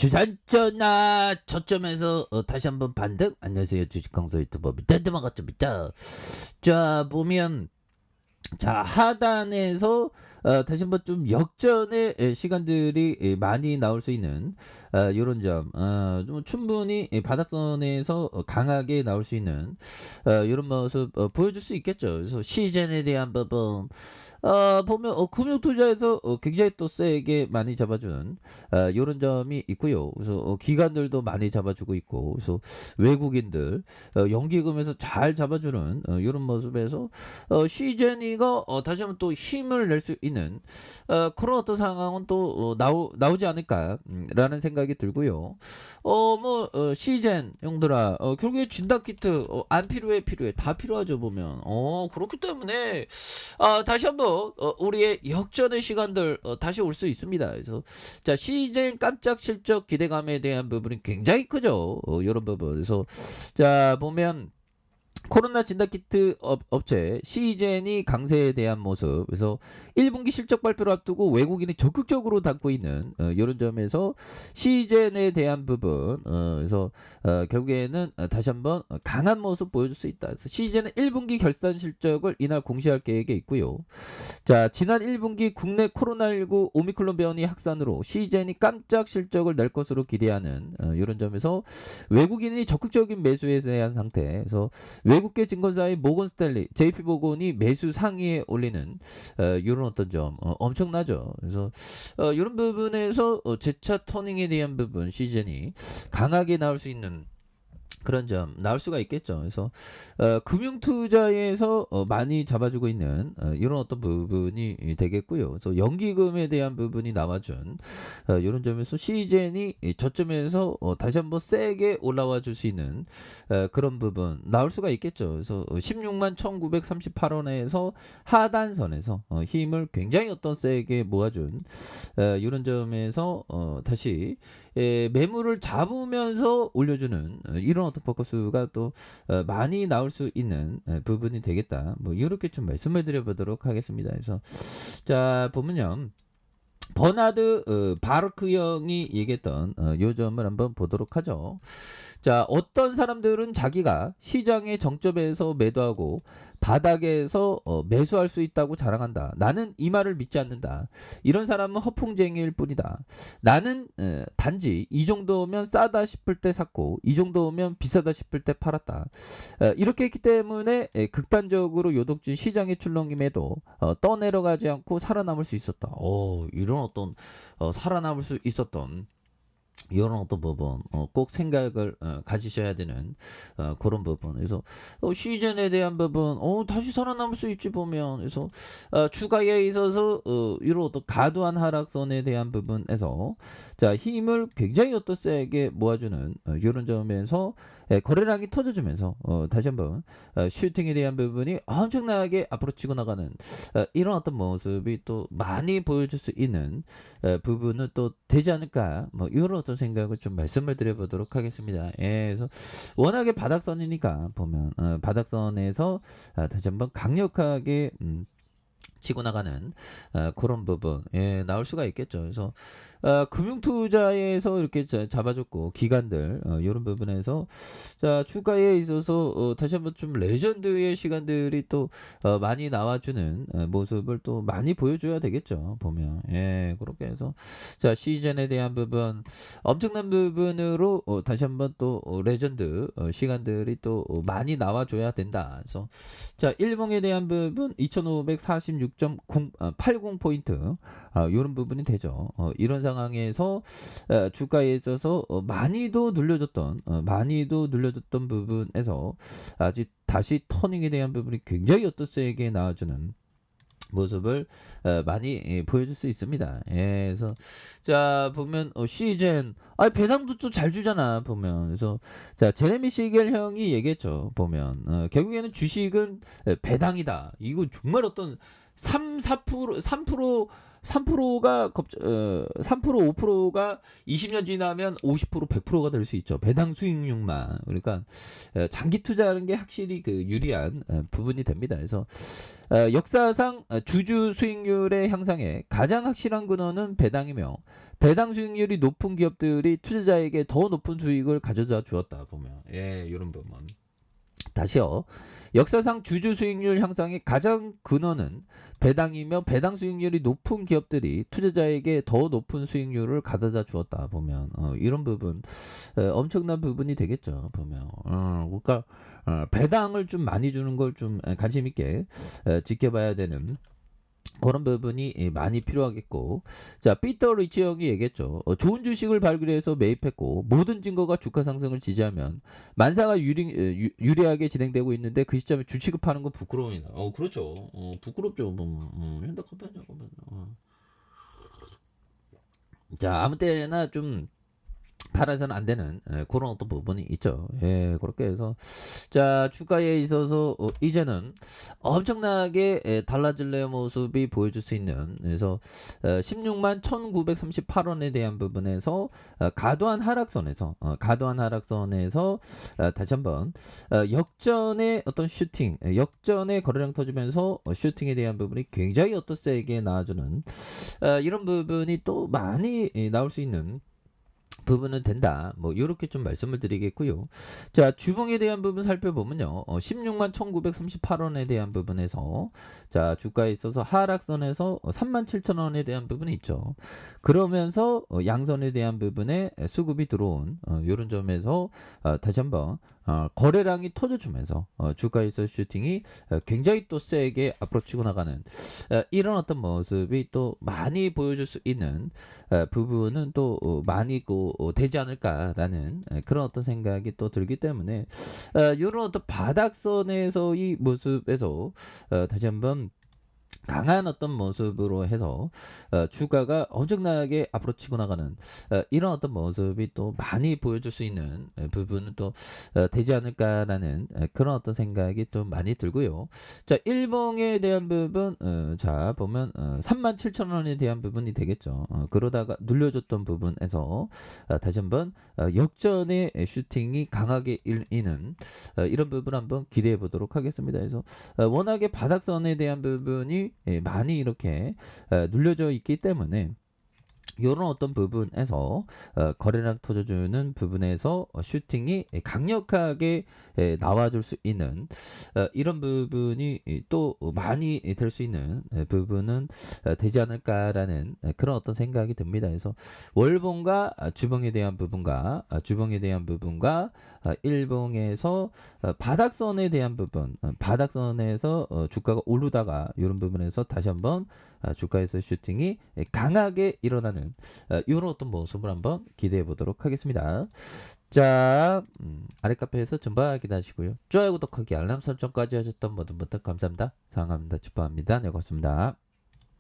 주산전나 저점에서 다시 한번 반등. 안녕하세요, 주식강사 유튜버 미딴데만가입니다. 자, 보면 자, 하단에서 다시 한번 좀 역전의 시간들이 많이 나올 수 있는 요런 점, 좀 충분히 바닥선에서 강하게 나올 수 있는 요런 모습 보여줄 수 있겠죠. 그래서 시즌에 대한 부분 보면 금융투자에서 굉장히 또 세게 많이 잡아주는 요런 점이 있고요. 그래서 기관들도 많이 잡아주고 있고, 그래서 외국인들 연기금에서 잘 잡아주는 요런 모습에서 시즌이가 다시 한번 또 힘을 낼 수 있는 그런 어떤 상황은 또 나오지 않을까라는 생각이 들고요. 시즌 형들아, 결국에 진단키트 안 필요해, 다 필요하죠 보면. 그렇기 때문에 다시 한번 우리의 역전의 시간들 다시 올 수 있습니다. 그래서 자, 시즌 깜짝 실적 기대감에 대한 부분이 굉장히 크죠. 이런 부분. 그래서 자, 보면 코로나 진단키트 업체 시젠이 강세에 대한 모습. 그래서 1분기 실적 발표를 앞두고 외국인이 적극적으로 담고 있는 이런 점에서 시젠에 대한 부분. 그래서 결국에는 다시 한번 강한 모습 보여줄 수 있다. 그래서 시젠은 1분기 결산 실적을 이날 공시할 계획에 있고요. 자, 지난 1분기 국내 코로나19 오미크론 변이 확산으로 시젠이 깜짝 실적을 낼 것으로 기대하는 이런 점에서 외국인이 적극적인 매수에 대한 상태. 그래서 외국계 증권사의 모건 스탠리, JP모건이 매수 상위에 올리는 이런 어떤 점 엄청나죠. 그래서 이런 부분에서 재차 터닝에 대한 부분 시즌이 강하게 나올 수 있는 그런 점 나올 수가 있겠죠. 그래서 금융투자에서 많이 잡아주고 있는 이런 어떤 부분이 되겠고요. 그래서 연기금에 대한 부분이 나와준 이런 점에서 시젠이 저점에서 다시 한번 세게 올라와 줄 수 있는 그런 부분 나올 수가 있겠죠. 그래서 16만 1938원에서 하단선에서 힘을 굉장히 어떤 세게 모아준 이런 점에서 다시 매물을 잡으면서 올려주는 이런 어떤 포커스가 또 많이 나올 수 있는 부분이 되겠다. 뭐 이렇게 좀 말씀을 드려보도록 하겠습니다. 그래서 자, 보면요. 버나드 바르크 형이 얘기했던 요 점을 한번 보도록 하죠. 자, 어떤 사람들은 자기가 시장의 정점에서 매도하고 바닥에서 매수할 수 있다고 자랑한다. 나는 이 말을 믿지 않는다. 이런 사람은 허풍쟁이일 뿐이다. 나는 단지 이 정도면 싸다 싶을 때 샀고 이 정도면 비싸다 싶을 때 팔았다. 이렇게 했기 때문에 극단적으로 요동친 시장의 출렁임에도 떠내려가지 않고 살아남을 수 있었다. 이런 어떤 살아남을 수 있었던 이런 어떤 부분 꼭 생각을 가지셔야 되는 그런 부분. 그래서 시즌에 대한 부분 다시 살아남을 수 있지 보면. 그래서 주가에 있어서 이런 어떤 과도한 하락선에 대한 부분에서 자, 힘을 굉장히 어떤 세게 모아주는 이런 점에서 거래량이 터져주면서 다시 한번 슈팅에 대한 부분이 엄청나게 앞으로 치고 나가는 이런 어떤 모습이 또 많이 보여줄 수 있는 부분은 또 되지 않을까, 뭐 이런 어떤 생각을 좀 말씀을 드려보도록 하겠습니다. 그래서 워낙에 바닥선이니까 보면 바닥선에서 다시 한번 강력하게 치고 나가는 그런 부분 나올 수가 있겠죠. 그래서 금융투자에서 이렇게 잡아줬고 기관들 이런 부분에서 자, 주가에 있어서 다시 한번 좀 레전드의 시간들이 또 많이 나와주는 모습을 또 많이 보여줘야 되겠죠. 보면 그렇게 해서 자, 시즌에 대한 부분 엄청난 부분으로 다시 한번 또 레전드 시간들이 또 많이 나와줘야 된다. 그래서 자, 일봉에 대한 부분 2546.80포인트 이런 부분이 되죠. 이런 상황에서 주가에 있어서 많이도 눌려줬던 부분에서 아직 다시 터닝에 대한 부분이 굉장히 어떤 세게 나와주는 모습을 많이 보여줄 수 있습니다. 그래서 자, 보면 시즌 배당도 또 잘 주잖아 보면. 그래서 자, 제레미 시겔 형이 얘기했죠. 보면 결국에는 주식은 배당이다. 이거 정말 어떤 3, 4%, 3% 3%가 3% 5%가 20년 지나면 50% 100%가 될 수 있죠. 배당 수익률만. 그러니까 장기 투자하는 게 확실히 그 유리한 부분이 됩니다. 그래서 역사상 주주 수익률의 향상에 가장 확실한 근원은 배당이며 배당 수익률이 높은 기업들이 투자자에게 더 높은 수익을 가져다 주었다 보면 이런 부분. 다시요. 역사상 주주 수익률 향상의 가장 근원은 배당이며 배당 수익률이 높은 기업들이 투자자에게 더 높은 수익률을 가져다 주었다 보면 이런 부분 엄청난 부분이 되겠죠. 보면 그러니까 배당을 좀 많이 주는 걸 좀 관심 있게 지켜봐야 되는 그런 부분이 많이 필요하겠고, 자 피터 리치 형이 얘기했죠. 좋은 주식을 발굴해서 매입했고 모든 증거가 주가 상승을 지지하면 만사가 유리하게 진행되고 있는데 그 시점에 주식을 파는 건 부끄러움이다. 그렇죠. 부끄럽죠. 현대카페 잠깐만요. 자 아무 때나 좀 팔아서는 안 되는 그런 어떤 부분이 있죠. 그렇게 해서 자 주가에 있어서 이제는 엄청나게 달라질 모습이 보여줄 수 있는 그래서 16만 1938원에 대한 부분에서 과도한 하락선에서 다시 한번 역전의 어떤 슈팅 역전의 거래량 터지면서 슈팅에 대한 부분이 굉장히 어떤 세게 나와주는 이런 부분이 또 많이 나올 수 있는 부분은 된다. 뭐 이렇게 좀 말씀을 드리겠고요. 자 주봉에 대한 부분 살펴보면요. 16만 1938원에 대한 부분에서 자 주가에 있어서 하락선에서 37,000원에 대한 부분이 있죠. 그러면서 양선에 대한 부분에 수급이 들어온 이런 점에서 다시 한번 거래량이 터져주면서 주가에서 슈팅이 굉장히 또 세게 앞으로 치고 나가는 이런 어떤 모습이 또 많이 보여줄 수 있는 부분은 또 많이 되지 않을까라는 그런 어떤 생각이 또 들기 때문에 이런 어떤 바닥선에서 이 모습에서 다시 한번 강한 어떤 모습으로 해서 주가가 엄청나게 앞으로 치고 나가는 이런 어떤 모습이 또 많이 보여줄 수 있는 부분은 또 되지 않을까라는 그런 어떤 생각이 좀 많이 들고요. 자 일봉에 대한 부분 자 보면 37,000원에 대한 부분이 되겠죠. 그러다가 눌려줬던 부분에서 다시 한번 역전의 슈팅이 강하게 일는 이런 부분 한번 기대해 보도록 하겠습니다. 그래서 워낙에 바닥선에 대한 부분이 많이 이렇게 눌려져 있기 때문에 이런 어떤 부분에서 거래량 터져주는 부분에서 슈팅이 강력하게 나와줄 수 있는 이런 부분이 또 많이 될 수 있는 부분은 되지 않을까라는 그런 어떤 생각이 듭니다. 그래서 월봉과 주봉에 대한 부분과 일봉에서 바닥선에 대한 부분, 바닥선에서 주가가 오르다가 이런 부분에서 다시 한번 주가에서 슈팅이 강하게 일어나는 이런 어떤 모습을 한번 기대해 보도록 하겠습니다. 자 아래 카페에서 전방 기다리시고요. 좋아요 구독하기 알람 설정까지 하셨던 모든 분들 감사합니다. 사랑합니다. 축복합니다. 네 고맙습니다.